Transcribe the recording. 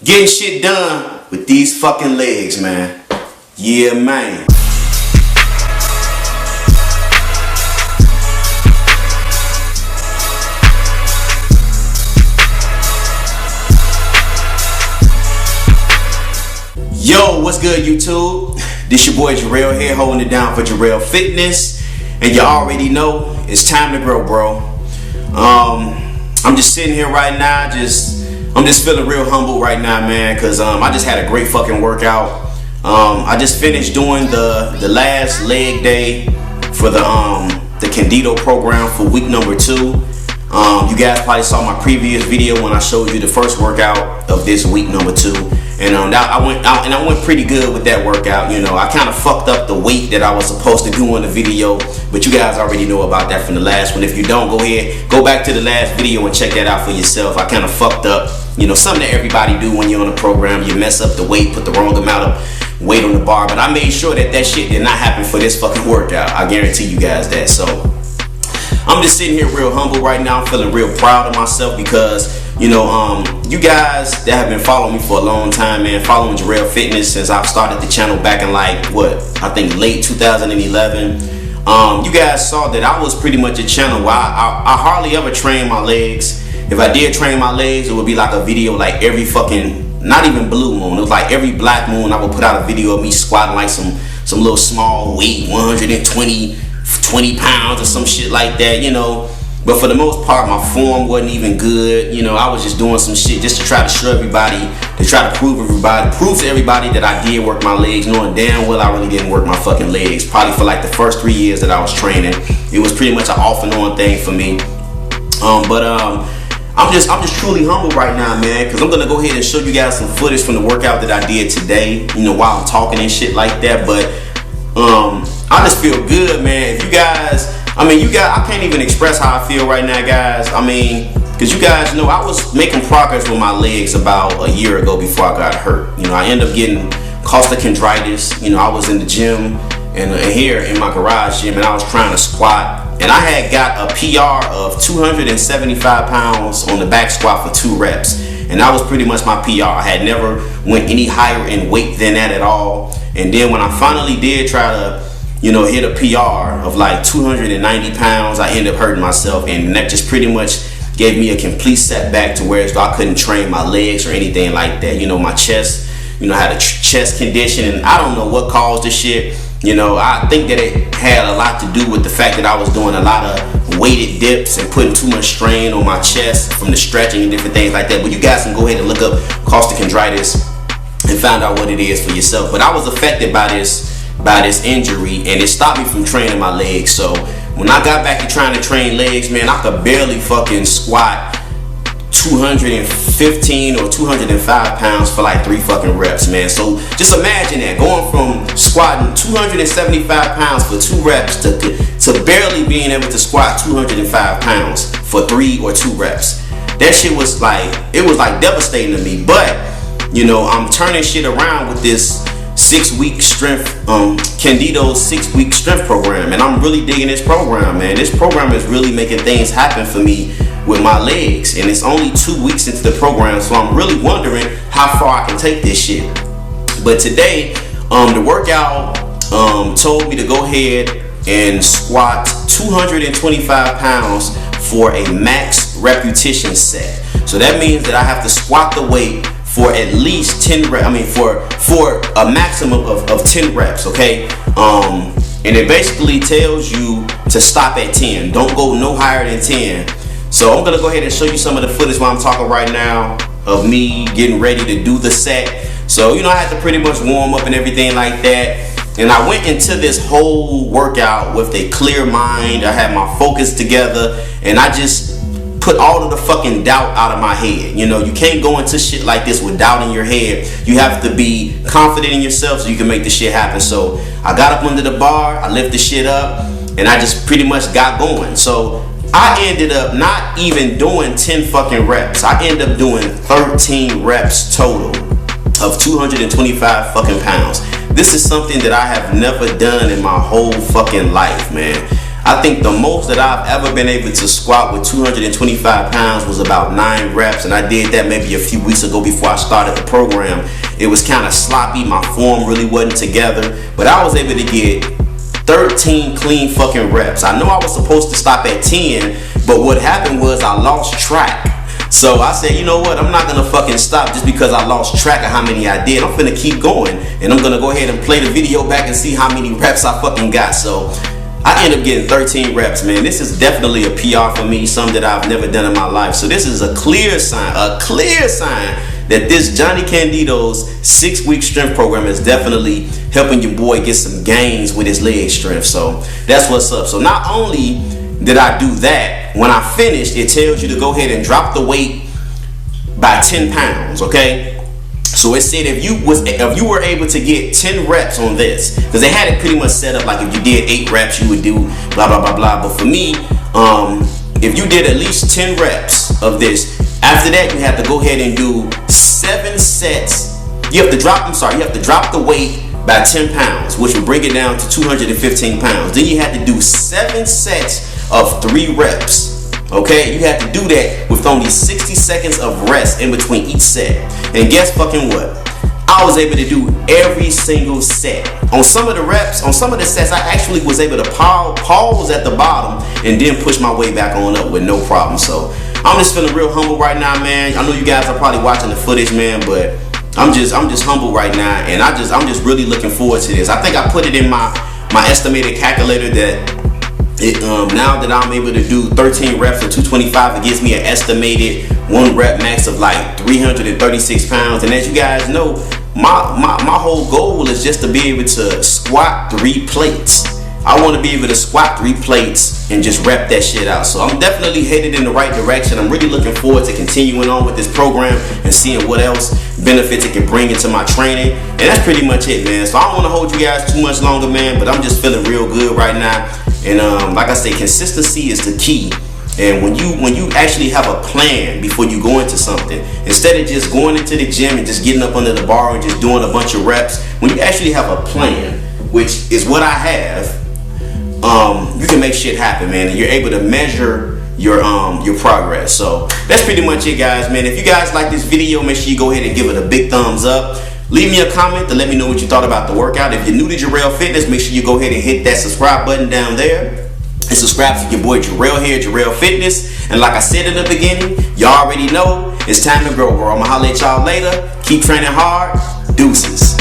Getting shit done with these fucking legs, man. Yeah, man. Yo, what's good, YouTube? This your boy Jorrell here, holding it down for Jorrellfitness, and you already know it's time to grow, bro. I'm just sitting here right now, I'm just feeling real humble right now, man, because I just had a great fucking workout. I just finished doing the last leg day for the Candito program for week number 2. You guys probably saw my previous video when I showed you the first workout of this week number 2. And I went pretty good with that workout. You know, I kind of fucked up the weight that I was supposed to do in the video, but you guys already know about that from the last one. If you don't, go back to the last video and check that out for yourself. I kind of fucked up, you know, something that everybody do when you're on a program. You mess up the weight, put the wrong amount of weight on the bar, but I made sure that shit did not happen for this fucking workout. I guarantee you guys that. So I'm just sitting here real humble right now. I'm feeling real proud of myself because, you know, you guys that have been following me for a long time, man, following Jorrellfitness since I've started the channel back in I think late 2011. You guys saw that I was pretty much a channel where I hardly ever train my legs. If I did train my legs, it would be like a video like every fucking, not even blue moon, it was like every black moon I would put out a video of me squatting like some little small weight, 20 pounds or some shit like that, you know. But for the most part, my form wasn't even good. You know, I was just doing some shit just to try to show everybody, to try to prove to everybody that I did work my legs, knowing damn well I really didn't work my fucking legs. Probably for like the first 3 years that I was training, it was pretty much an off and on thing for me. I'm just truly humble right now, man, because I'm gonna go ahead and show you guys some footage from the workout that I did today. You know, while I'm talking and shit like that. But I just feel good, man. If you guys, I can't even express how I feel right now, guys. I mean, because you guys know I was making progress with my legs about a year ago before I got hurt. You know, I ended up getting Canditos. You know, I was in the gym and here in my garage gym, and I was trying to squat. And I had got a PR of 275 pounds on the back squat for 2 reps. And that was pretty much my PR. I had never went any higher in weight than that at all. And then when I finally did try to, you know, hit a PR of like 290 pounds, I ended up hurting myself, and that just pretty much gave me a complete setback to where I couldn't train my legs or anything like that. You know, my chest, you know, I had a chest condition, and I don't know what caused this shit. You know, I think that it had a lot to do with the fact that I was doing a lot of weighted dips and putting too much strain on my chest from the stretching and different things like that. But you guys can go ahead and look up Canditos and find out what it is for yourself. But I was affected by this injury, and it stopped me from training my legs. So when I got back to trying to train legs, man, I could barely fucking squat 215 or 205 pounds for like 3 fucking reps, man. So just imagine that, going from squatting 275 pounds for 2 reps to barely being able to squat 205 pounds for 3 or 2 reps. That shit was like, it was like devastating to me. But you know, I'm turning shit around with this 6-week strength, Canditos 6-week strength program, and I'm really digging this program, man. This program is really making things happen for me with my legs, and it's only 2 weeks into the program, so I'm really wondering how far I can take this shit. But today, the workout told me to go ahead and squat 225 pounds for a max repetition set. So that means that I have to squat the weight for at least 10 reps, for a maximum of 10 reps, okay? And it basically tells you to stop at 10. Don't go no higher than 10. So I'm gonna go ahead and show you some of the footage while I'm talking right now of me getting ready to do the set. So, you know, I had to pretty much warm up and everything like that. And I went into this whole workout with a clear mind. I had my focus together, and I just put all of the fucking doubt out of my head. You know, you can't go into shit like this with doubt in your head. You have to be confident in yourself so you can make the shit happen. So I got up under the bar, I lifted the shit up, and I just pretty much got going. So I ended up not even doing 10 fucking reps. I ended up doing 13 reps total of 225 fucking pounds. This is something that I have never done in my whole fucking life, man. I think the most that I've ever been able to squat with 225 pounds was about 9 reps, and I did that maybe a few weeks ago before I started the program. It was kind of sloppy, my form really wasn't together, but I was able to get 13 clean fucking reps. I know I was supposed to stop at 10, but what happened was I lost track. So I said, you know what, I'm not gonna fucking stop just because I lost track of how many I did. I'm finna keep going, and I'm gonna go ahead and play the video back and see how many reps I fucking got. So I ended up getting 13 reps, man. This is definitely a PR for me, something that I've never done in my life. So this is a clear sign that this Jonnie Canditos 6-week strength program is definitely helping your boy get some gains with his leg strength. So that's what's up. So not only did I do that, when I finished, it tells you to go ahead and drop the weight by 10 pounds, okay? So it said if you were able to get 10 reps on this, because they had it pretty much set up like if you did 8 reps, you would do blah, blah, blah, blah. But for me, if you did at least 10 reps of this, after that, you have to go ahead and do 7 sets. You have to drop the weight by 10 pounds, which will bring it down to 215 pounds. Then you have to do 7 sets of 3 reps. Okay, you have to do that with only 60 seconds of rest in between each set. And guess fucking what? I was able to do every single set. On some of the reps, on some of the sets, I actually was able to pause at the bottom and then push my way back on up with no problem. So I'm just feeling real humble right now, man. I know you guys are probably watching the footage, man, but I'm just humble right now, and I'm just really looking forward to this. I think I put it in my estimated calculator that now that I'm able to do 13 reps of 225, it gives me an estimated 1 rep max of like 336 pounds. And as you guys know, my whole goal is just to be able to squat 3 plates. I want to be able to squat 3 plates and just rep that shit out. So I'm definitely headed in the right direction. I'm really looking forward to continuing on with this program and seeing what else benefits it can bring into my training. And that's pretty much it, man. So I don't want to hold you guys too much longer, man, but I'm just feeling real good right now. And like I say, consistency is the key. And when you actually have a plan before you go into something, instead of just going into the gym and just getting up under the bar and just doing a bunch of reps, when you actually have a plan, which is what I have, you can make shit happen, man, and you're able to measure your progress. So that's pretty much it, guys, man. If you guys like this video, make sure you go ahead and give it a big thumbs up. Leave me a comment to let me know what you thought about the workout. If you're new to Jorrellfitness, make sure you go ahead and hit that subscribe button down there and subscribe to your boy Jorrell here at Jorrellfitness. And like I said in the beginning, y'all already know it's time to grow, bro. I'ma holler at y'all later. Keep training hard. Deuces.